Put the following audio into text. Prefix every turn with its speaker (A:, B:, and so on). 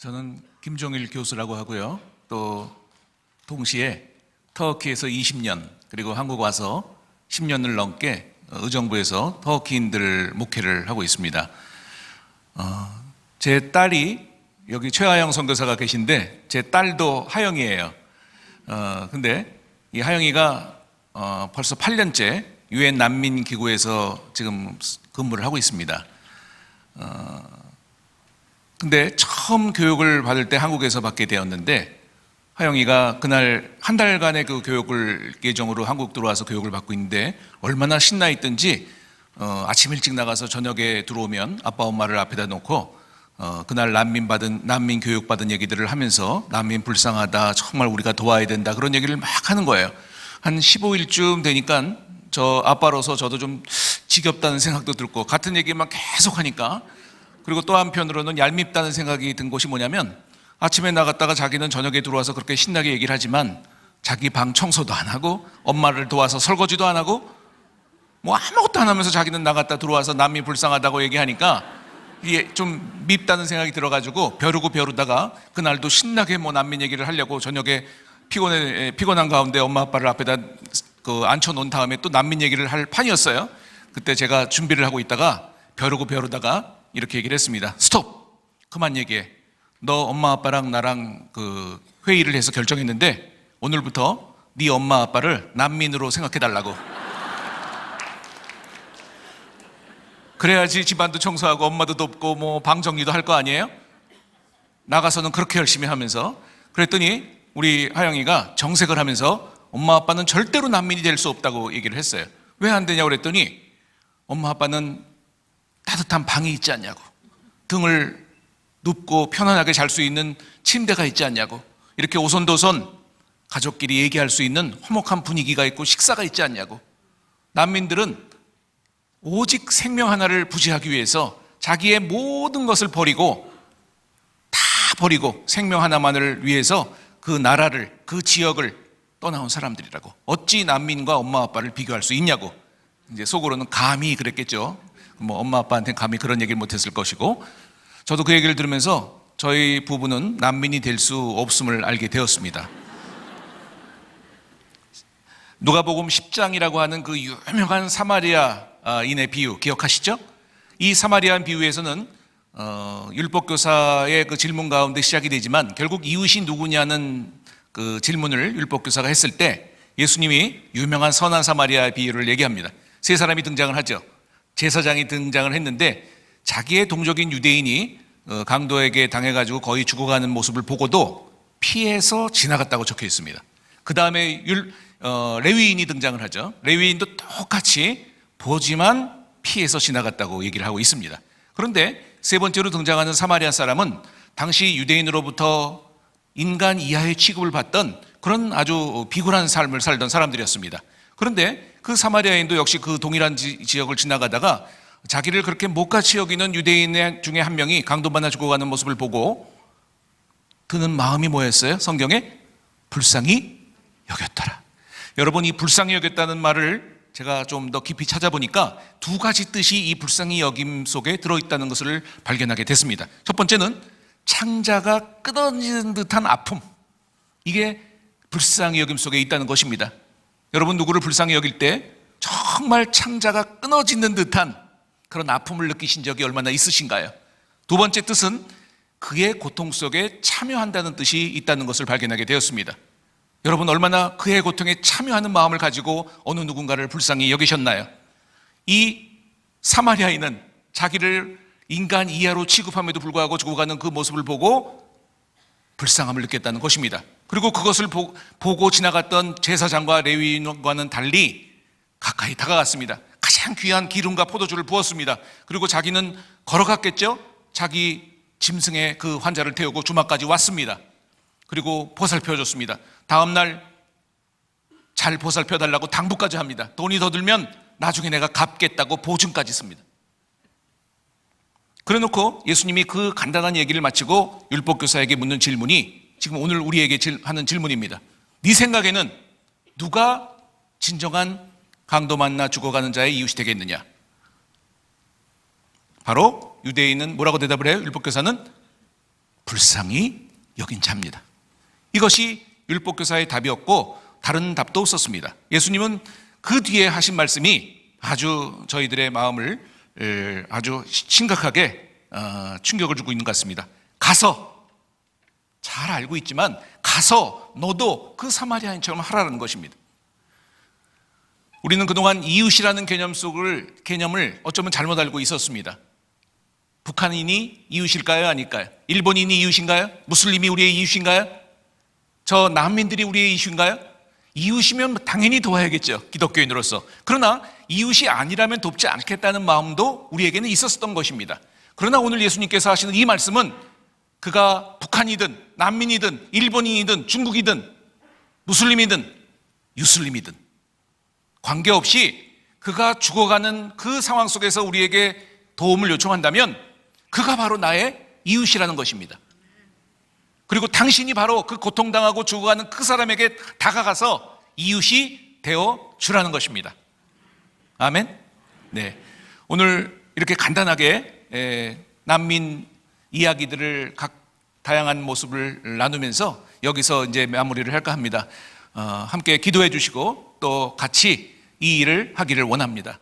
A: 저는 김종일 교수라고 하고요. 또 동시에 터키에서 20년 그리고 한국 와서 10년을 넘게 의정부에서 터키인들 목회를 하고 있습니다. 제 딸이 여기 최하영 선교사가 계신데 제 딸도 하영이에요. 근데 이 하영이가 벌써 8년째 유엔 난민기구에서 지금 근무를 하고 있습니다. 근데 처음 교육을 받을 때 한국에서 받게 되었는데 하영이가 그날 한 달간의 그 교육을 예정으로 한국 들어와서 교육을 받고 있는데 얼마나 신나 있던지 아침 일찍 나가서 저녁에 들어오면 아빠 엄마를 앞에다 놓고 그날 난민 교육 받은 얘기들을 하면서 난민 불쌍하다, 정말 우리가 도와야 된다, 그런 얘기를 막 하는 거예요. 한 15일쯤 되니까 저 아빠로서 저도 좀 지겹다는 생각도 들고 같은 얘기만 계속 하니까, 그리고 또 한편으로는 얄밉다는 생각이 든 것이 뭐냐면 아침에 나갔다가 자기는 저녁에 들어와서 그렇게 신나게 얘기를 하지만 자기 방 청소도 안 하고 엄마를 도와서 설거지도 안 하고 뭐 아무것도 안 하면서 자기는 나갔다 들어와서 난민 불쌍하다고 얘기하니까 이게 좀 밉다는 생각이 들어가지고 벼르다가 그날도 신나게 뭐 난민 얘기를 하려고 저녁에 피곤한 가운데 엄마 아빠를 앞에다 앉혀놓은 다음에 또 난민 얘기를 할 판이었어요. 그때 제가 준비를 하고 있다가 벼르다가 이렇게 얘기를 했습니다. 스톱! 그만 얘기해. 너 엄마 아빠랑 나랑 회의를 해서 결정했는데 오늘부터 네 엄마 아빠를 난민으로 생각해달라고. 그래야지 집안도 청소하고 엄마도 돕고 뭐 방 정리도 할 거 아니에요? 나가서는 그렇게 열심히 하면서. 그랬더니 우리 하영이가 정색을 하면서 엄마 아빠는 절대로 난민이 될 수 없다고 얘기를 했어요. 왜 안 되냐고 그랬더니 엄마 아빠는 따뜻한 방이 있지 않냐고, 등을 눕고 편안하게 잘 수 있는 침대가 있지 않냐고, 이렇게 오손도손 가족끼리 얘기할 수 있는 화목한 분위기가 있고 식사가 있지 않냐고. 난민들은 오직 생명 하나를 부지하기 위해서 자기의 모든 것을 버리고 다 버리고 생명 하나만을 위해서 그 나라를, 그 지역을 떠나온 사람들이라고. 어찌 난민과 엄마 아빠를 비교할 수 있냐고. 이제 속으로는 감히 그랬겠죠. 뭐 엄마 아빠한테는 감히 그런 얘기를 못했을 것이고, 저도 그 얘기를 들으면서 저희 부부는 난민이 될 수 없음을 알게 되었습니다. 누가복음 10장이라고 하는 그 유명한 사마리아인의 비유 기억하시죠? 이 사마리아인 비유에서는 율법교사의 그 질문 가운데 시작이 되지만 결국 이웃이 누구냐는 그 질문을 율법교사가 했을 때 예수님이 유명한 선한 사마리아 비유를 얘기합니다. 세 사람이 등장을 하죠. 제사장이 등장을 했는데 자기의 동족인 유대인이 강도에게 당해가지고 거의 죽어가는 모습을 보고도 피해서 지나갔다고 적혀 있습니다. 그 다음에 레위인이 등장을 하죠. 레위인도 똑같이 보지만 피해서 지나갔다고 얘기를 하고 있습니다. 그런데 세 번째로 등장하는 사마리아 사람은 당시 유대인으로부터 인간 이하의 취급을 받던 그런 아주 비굴한 삶을 살던 사람들이었습니다. 그런데 그 사마리아인도 역시 그 동일한 지역을 지나가다가 자기를 그렇게 못같이 여기는 유대인 중에 한 명이 강도받아 죽어가는 모습을 보고 드는 마음이 뭐였어요? 성경에 불쌍히 여겼더라. 여러분, 이 불쌍히 여겼다는 말을 제가 좀 더 깊이 찾아보니까 두 가지 뜻이 이 불쌍히 여김 속에 들어있다는 것을 발견하게 됐습니다. 첫 번째는 창자가 끊어지는 듯한 아픔, 이게 불쌍히 여김 속에 있다는 것입니다. 여러분, 누구를 불쌍히 여길 때 정말 창자가 끊어지는 듯한 그런 아픔을 느끼신 적이 얼마나 있으신가요? 두 번째 뜻은 그의 고통 속에 참여한다는 뜻이 있다는 것을 발견하게 되었습니다. 여러분, 얼마나 그의 고통에 참여하는 마음을 가지고 어느 누군가를 불쌍히 여기셨나요? 이 사마리아인은 자기를 인간 이하로 취급함에도 불구하고 죽어가는 그 모습을 보고 불쌍함을 느꼈다는 것입니다. 그리고 그것을 보고 지나갔던 제사장과 레위인과는 달리 가까이 다가갔습니다. 가장 귀한 기름과 포도주를 부었습니다. 그리고 자기는 걸어갔겠죠? 자기 짐승에 그 환자를 태우고 주막까지 왔습니다. 그리고 보살펴줬습니다. 다음날 잘 보살펴달라고 당부까지 합니다. 돈이 더 들면 나중에 내가 갚겠다고 보증까지 씁니다. 그래놓고 예수님이 그 간단한 얘기를 마치고 율법교사에게 묻는 질문이 지금 오늘 우리에게 하는 질문입니다. 네 생각에는 누가 진정한 강도 만나 죽어가는 자의 이웃이 되겠느냐? 바로 유대인은 뭐라고 대답을 해요? 율법교사는 불쌍히 여긴 자입니다. 이것이 율법교사의 답이었고 다른 답도 없었습니다. 예수님은 그 뒤에 하신 말씀이 아주 저희들의 마음을 아주 심각하게 충격을 주고 있는 것 같습니다. 가서, 잘 알고 있지만 가서 너도 그 사마리아인처럼 하라는 것입니다. 우리는 그동안 이웃이라는 개념을 어쩌면 잘못 알고 있었습니다. 북한인이 이웃일까요? 아닐까요? 일본인이 이웃인가요? 무슬림이 우리의 이웃인가요? 저 난민들이 우리의 이웃인가요? 이웃이면 당연히 도와야겠죠, 기독교인으로서. 그러나 이웃이 아니라면 돕지 않겠다는 마음도 우리에게는 있었던 것입니다. 그러나 오늘 예수님께서 하시는 이 말씀은 그가 북한이든 난민이든 일본인이든 중국이든 무슬림이든 유슬림이든 관계없이 그가 죽어가는 그 상황 속에서 우리에게 도움을 요청한다면 그가 바로 나의 이웃이라는 것입니다. 그리고 당신이 바로 그 고통당하고 죽어가는 그 사람에게 다가가서 이웃이 되어 주라는 것입니다. 아멘. 네. 오늘 이렇게 간단하게 난민 이야기들을 각 다양한 모습을 나누면서 여기서 이제 마무리를 할까 합니다. 함께 기도해 주시고 또 같이 이 일을 하기를 원합니다.